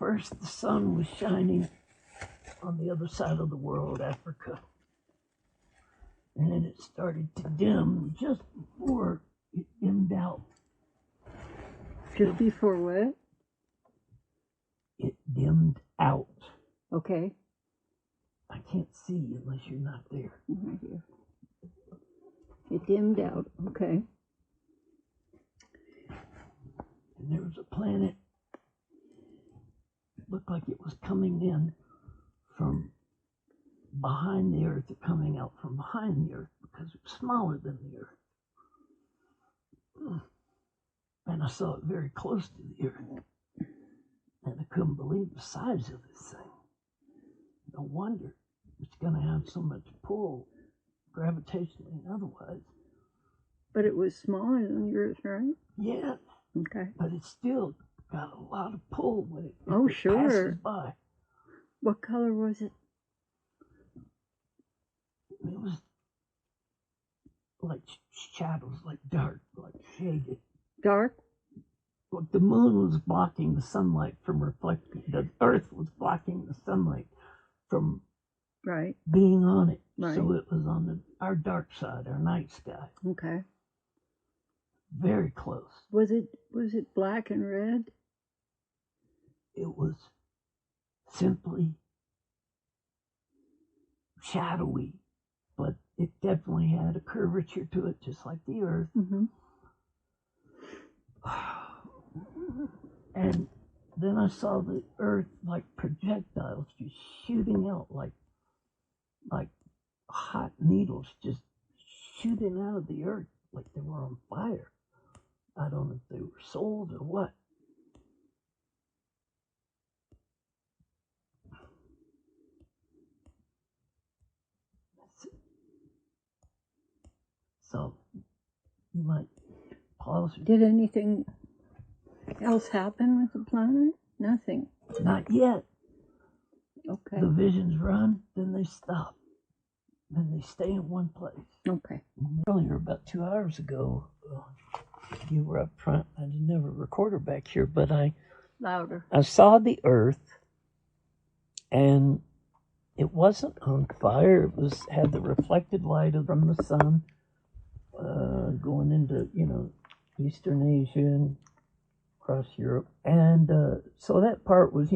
first the sun was shining on the other side of the world, Africa. And then it started to dim just before it dimmed out. Just before what? It dimmed out. Okay. I can't see unless you're not there. Right here. It dimmed out. Okay. And there was a planet, looked like it was coming in from behind the earth, or coming out from behind the earth, because it was smaller than the earth. And I saw it very close to the earth. And I couldn't believe the size of this thing. No wonder it's going to have so much pull, gravitationally and otherwise. But it was smaller than the earth, right? Yeah. Okay. But it's still got a lot of pull when it, Oh, it sure. passes by. What color was it? It was like shadows, like dark, like shaded. Dark? Like the moon was blocking the sunlight from reflecting. The earth was blocking the sunlight from Right. being on it. Right. So it was on our dark side, our night sky. Okay. Very close. Was it black and red? It was simply shadowy, but it definitely had a curvature to it, just like the earth. Mm-hmm. And then I saw the earth like projectiles just shooting out like hot needles, just shooting out of the earth like they were on fire. I don't know if they were souls or what. So you might pause. Did anything else happen with the planet? Nothing. Not yet. Okay. The visions run, then they stop. Then they stay in one place. Okay. Earlier, about 2 hours ago, you were up front. I didn't have a recorder back here, but I saw the earth, and it wasn't on fire. It had the reflected light from the sun going into, Eastern Asia and across Europe. And so that part was,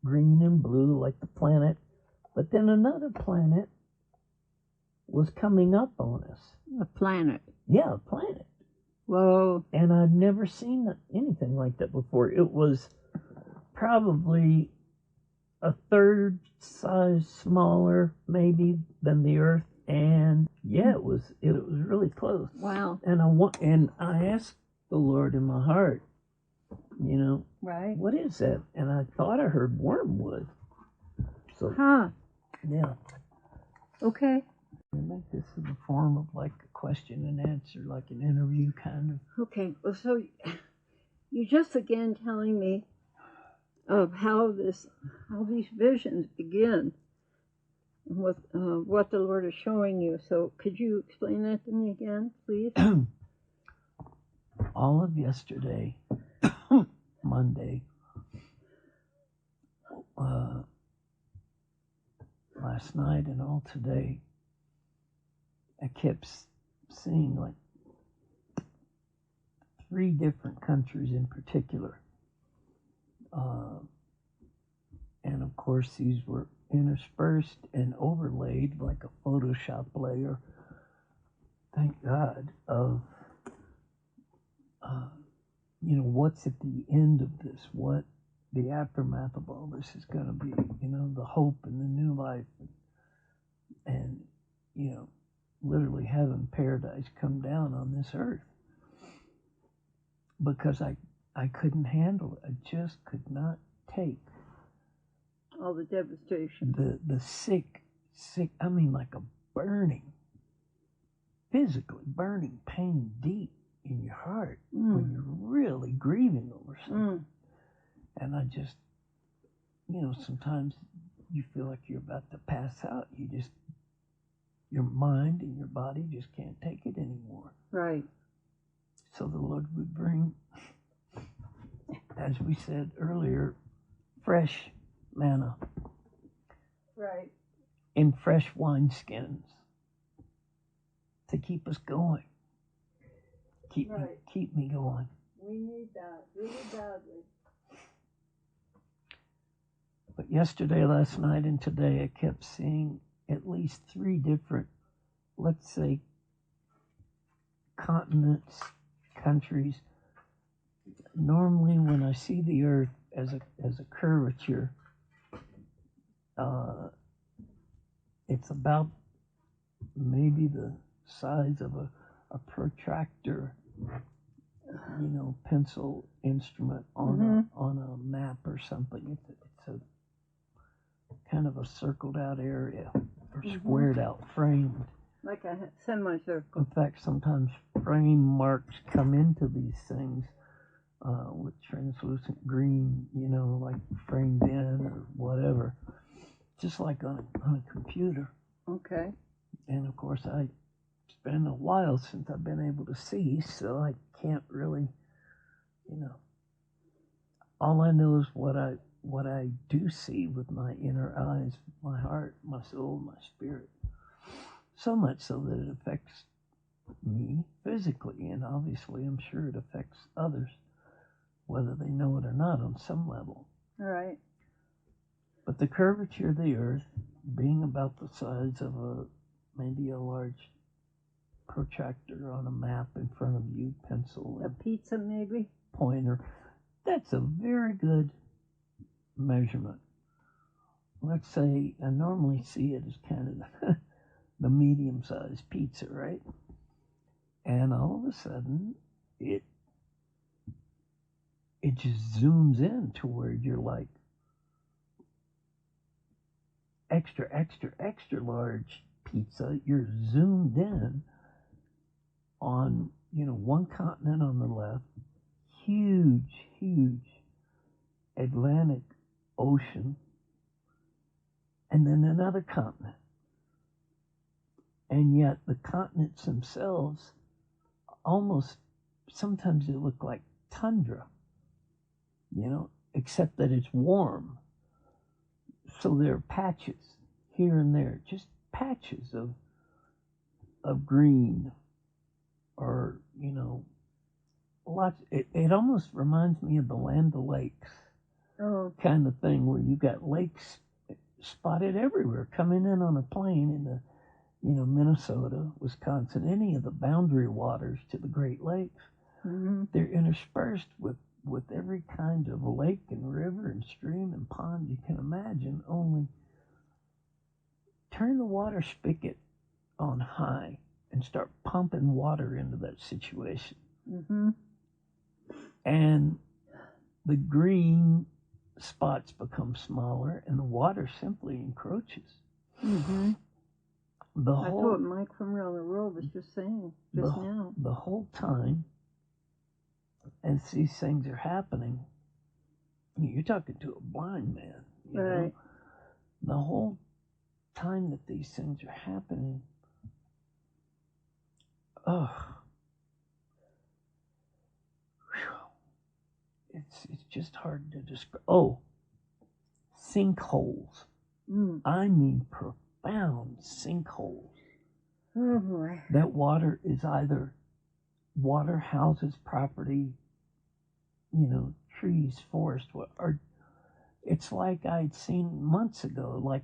green and blue like the planet. But then another planet was coming up on us. A planet? Yeah, a planet. Whoa. And I've never seen anything like that before. It was probably a third size smaller, maybe, than the Earth. And yeah, it was really close. Wow. And I asked the Lord in my heart, right? What is that? And I thought I heard wormwood. So, yeah. Okay. We make this in the form of like a question and answer, like an interview kind of. Okay. Well, so you just began telling me of how these visions begin, and what the Lord is showing you. So could you explain that to me again, please? All of yesterday, Monday, last night, and all today, I kept seeing like 3 different countries in particular. And of course, these were interspersed and overlaid like a Photoshop layer, thank God, of, what's at the end of this, what the aftermath of all this is going to be, the hope and the new life, and literally heaven, paradise come down on this earth. Because I couldn't handle it. I just could not take all the devastation. The sick, I mean, like a burning, physically burning pain deep in your heart when you're really grieving over something. And I just, sometimes you feel like you're about to pass out. Your mind and your body just can't take it anymore. Right. So the Lord would bring, as we said earlier, fresh manna Right. in fresh wineskins to keep us going. Keep me going. We need that really badly. But yesterday, last night, and today, I kept seeing at least 3 different, let's say, continents, countries. Normally, when I see the earth as a curvature, it's about maybe the size of a protractor, pencil instrument on a map or something. It's a kind of a circled out area or squared out, framed. Like a semicircle. In fact, sometimes frame marks come into these things with translucent green, like framed in or whatever, just like on a computer. Okay. And of course, it's been a while since I've been able to see, so I can't really, all I know is what I do see with my inner eyes, my heart, my soul, my spirit. So much so that it affects me physically, and obviously I'm sure it affects others, whether they know it or not, on some level. All right. But the curvature of the earth, being about the size of maybe a large protractor on a map in front of you, pencil, a pizza maybe, pointer, that's a very good measurement. Let's say I normally see it as kind of the medium-sized pizza, right? And all of a sudden, it just zooms in to where you're like extra large pizza. You're zoomed in on, one continent on the left, huge Atlantic Ocean, and then another continent. And yet the continents themselves almost, sometimes they look like tundra, except that it's warm. So there are patches here and there, just patches of green, or, lots. It almost reminds me of the Land O'Lakes kind of thing, where you got lakes spotted everywhere, coming in on a plane in the, Minnesota, Wisconsin, any of the boundary waters to the Great Lakes. Mm-hmm. They're interspersed with every kind of lake and river and stream and pond you can imagine, only turn the water spigot on high and start pumping water into that situation. Mm-hmm. And the green spots become smaller and the water simply encroaches. Mm-hmm. That's what Mike from Around the World was just saying now. The whole time, as these things are happening, you're talking to a blind man, right. The whole time that these things are happening, it's just hard to describe. Sinkholes. I mean profound sinkholes. Oh boy. That water is either water, houses, property, trees, forest, or it's like I'd seen months ago, like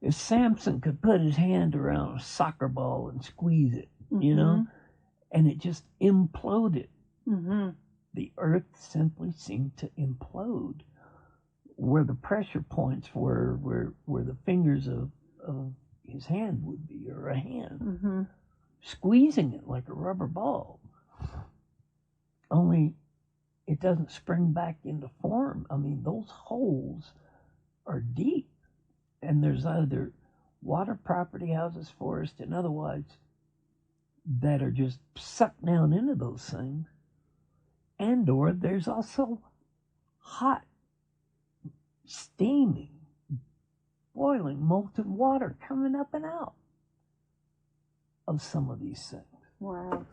if Samson could put his hand around a soccer ball and squeeze it, and it just imploded. Mm-hmm. The earth simply seemed to implode where the pressure points were, where the fingers of his hand would be, or a hand, squeezing it like a rubber ball. Only it doesn't spring back into form. I mean, those holes are deep, and there's either water, property, houses, forest, and otherwise that are just sucked down into those things, and or there's also hot, steaming, boiling, molten water coming up and out of some of these things. Wow.